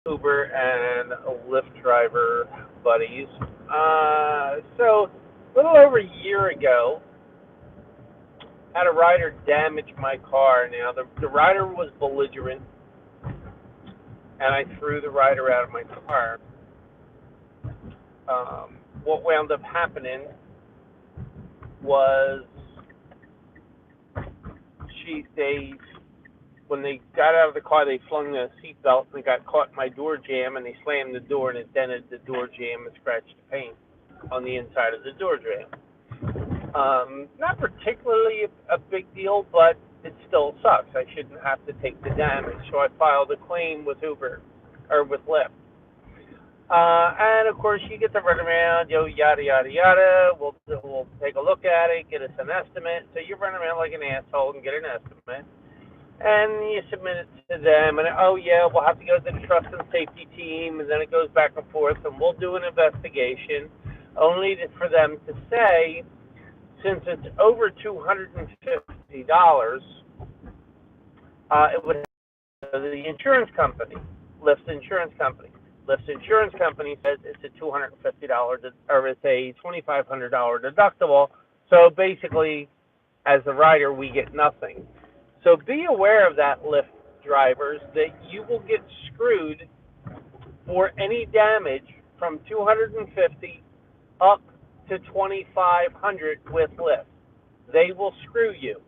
Uber and a Lyft driver buddies. So a little over a year ago, had a rider damage my car. Now the rider was belligerent, and I threw the rider out of my car. What wound up happening was they when they got out of the car, they flung the seatbelt and got caught in my door jamb, and they slammed the door and it dented the door jamb and scratched the paint on the inside of the door jamb. Not particularly a big deal, but it still sucks. I shouldn't have to take the damage, so I filed a claim with Uber or with Lyft. And of course, you get to run around, yada yada yada. We'll take a look at it, get us an estimate. So you run around like an asshole and get an estimate, and you submit it to them. And oh yeah, we'll have to go to the trust and safety team, and then it goes back and forth, and we'll do an investigation, only for them to say, since it's over $250, it would have the insurance company, Lyft's insurance company. Lyft's insurance company says it's a $250 or it's a $2,500 deductible. So basically, as a rider, we get nothing. So be aware of that, Lyft drivers, that you will get screwed for any damage from 250 up to 2,500 with Lyft. They will screw you.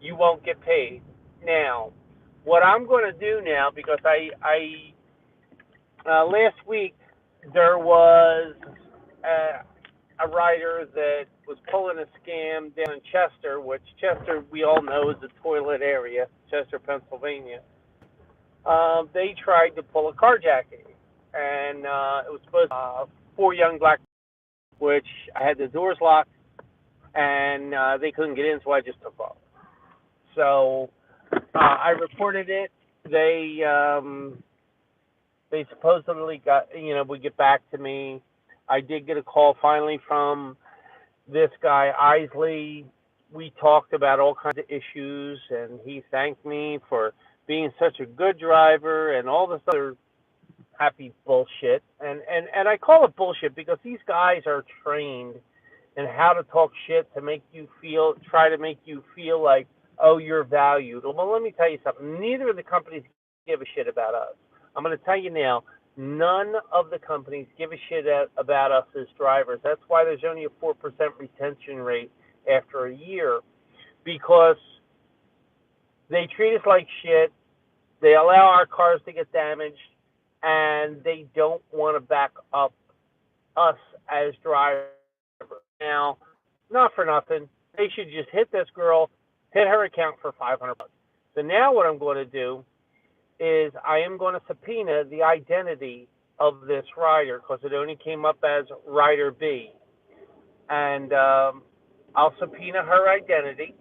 You won't get paid. Now, what I'm going to do now, because I last week there was a rider that was pulling a scam down in Chester, which Chester we all know is a toilet area, Chester, Pennsylvania. They tried to pull a carjacking, and it was supposed to be four young black, which I had the doors locked, and they couldn't get in, so I just took off. So I reported it. They supposedly would get back to me. I did get a call finally from this guy, Isley. We talked about all kinds of issues, and he thanked me for being such a good driver and all this other happy bullshit. And I call it bullshit because these guys are trained in how to talk shit to make you try to make you feel like, oh, you're valued. Well, let me tell you something. Neither of the companies give a shit about us. I'm going to tell you now, none of the companies give a shit about us as drivers. That's why there's only a 4% retention rate after a year, because they treat us like shit. They allow our cars to get damaged, and they don't want to back up us as drivers. Now, not for nothing, they should just hit this girl, hit her account for $500. So now what I'm going to do is I am going to subpoena the identity of this rider, because it only came up as Rider B. And I'll subpoena her identity,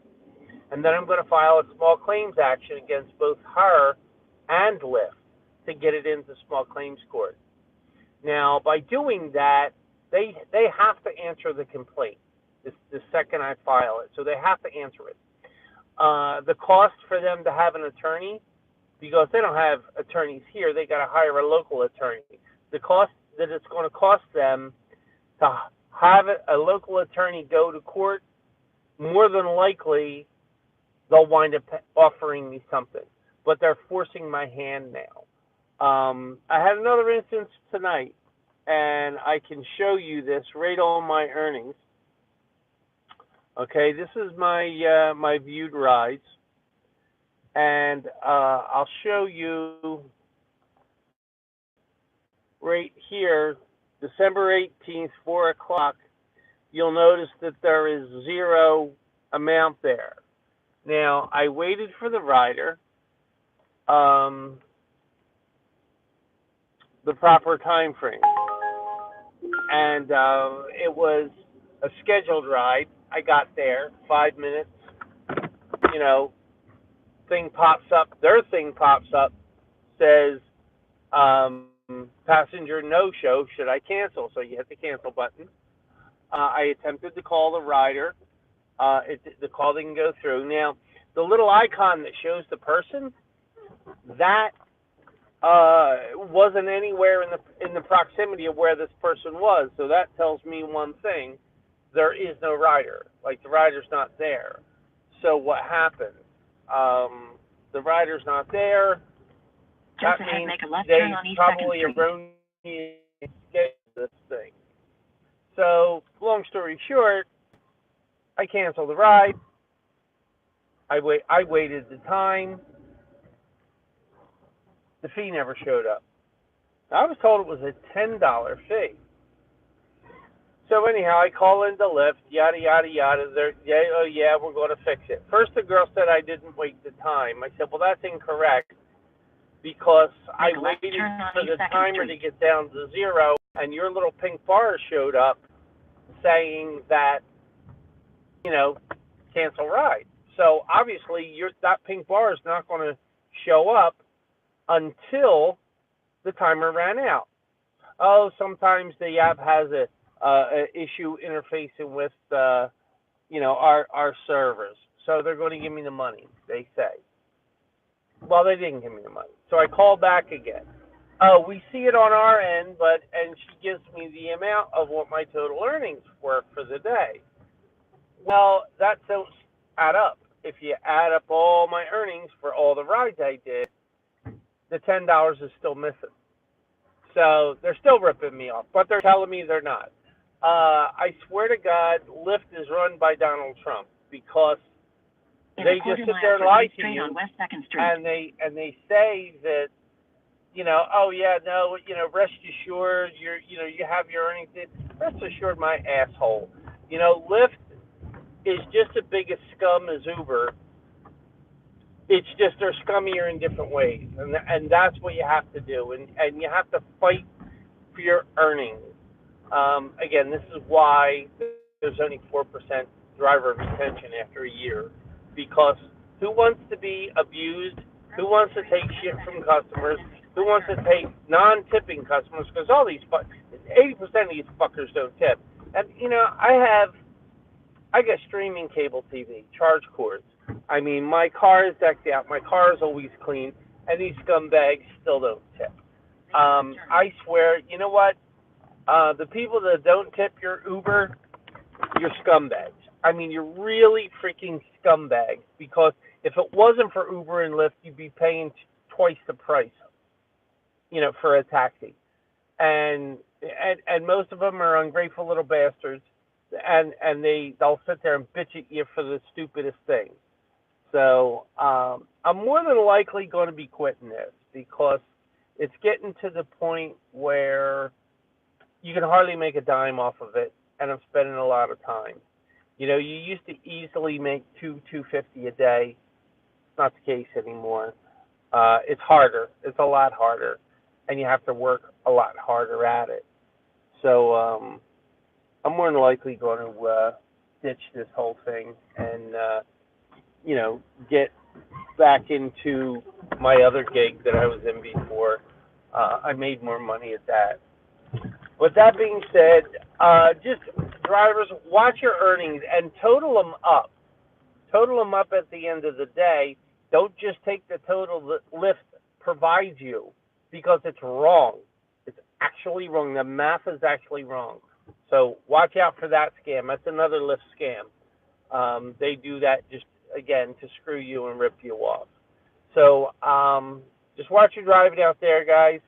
and then I'm going to file a small claims action against both her and Lyft to get it into small claims court. Now, by doing that, they have to answer the complaint the second I file it. So they have to answer it. The cost for them to have an attorney, because they don't have attorneys here, they got to hire a local attorney. The cost that it's going to cost them to have a local attorney go to court, more than likely they'll wind up offering me something. But they're forcing my hand now. I had another instance tonight, and I can show you this right on my earnings. Okay, this is my my viewed rides, and I'll show you right here, December 18th, 4 o'clock. You'll notice that there is zero amount there. Now, I waited for the rider, the proper time frame, and it was a scheduled ride. I got there 5 minutes, thing pops up, their thing pops up, says, passenger no show, should I cancel? So you hit the cancel button. I attempted to call the rider. The call didn't go through. Now, the little icon that shows the person, that wasn't anywhere in the proximity of where this person was. So that tells me one thing: there is no rider. Like the rider's not there. So what happened? Um, the rider's not there. Just That ahead, means make a left turn they on East 2nd probably Street. erroneously scheduled this thing. So long story short, I canceled the ride. I waited the time. The fee never showed up. I was told it was a $10 fee. So anyhow, I call into Lyft, yada yada yada. They're yeah, oh yeah, we're going to fix it. First, the girl said I didn't wait the time. I said, well, that's incorrect because I Make a left waited turn on for East the 2nd timer to Street. get down to zero, and your little pink bar showed up saying that you know cancel ride. So obviously, that pink bar is not going to show up until the timer ran out. Oh, sometimes the app has a issue interfacing with our servers, so they're going to give me the money. They say. Well, they didn't give me the money, so I called back again. Oh, we see it on our end, and she gives me the amount of what my total earnings were for the day. Well, that don't add up. If you add up all my earnings for all the rides I did, the $10 is still missing. So they're still ripping me off, but they're telling me they're not. I swear to God, Lyft is run by Donald Trump because In a they quarter just sit mile, there and lie proceed to straight on you, West 2nd Street. and they say that oh yeah, no, rest assured, you have your earnings. Rest assured, my asshole. Lyft is just as big a scum as Uber. It's just they're scummier in different ways, and that's what you have to do, and you have to fight for your earnings. Again, this is why there's only 4% driver retention after a year, because who wants to be abused? Who wants to take shit from customers? Who wants to take non-tipping customers? Because 80% of these fuckers don't tip. And I got streaming cable TV, charge cords. I mean, my car is decked out. My car is always clean, and these scumbags still don't tip. I swear, you know what? The people that don't tip your Uber, you're scumbags. I mean, you're really freaking scumbags because if it wasn't for Uber and Lyft, you'd be paying twice the price, for a taxi. And most of them are ungrateful little bastards, and they'll sit there and bitch at you for the stupidest thing. So I'm more than likely going to be quitting this because it's getting to the point where you can hardly make a dime off of it, and I'm spending a lot of time. You used to easily make $250 a day. It's not the case anymore. It's harder. It's a lot harder, and you have to work a lot harder at it. So I'm more than likely going to ditch this whole thing and get back into my other gig that I was in before. I made more money at that. With that being said, just drivers, watch your earnings and total them up. Total them up at the end of the day. Don't just take the total that Lyft provides you because it's wrong. It's actually wrong. The math is actually wrong. So watch out for that scam. That's another Lyft scam. They do that just, again, to screw you and rip you off. So just watch your driving out there, guys.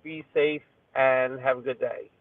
Be safe and have a good day.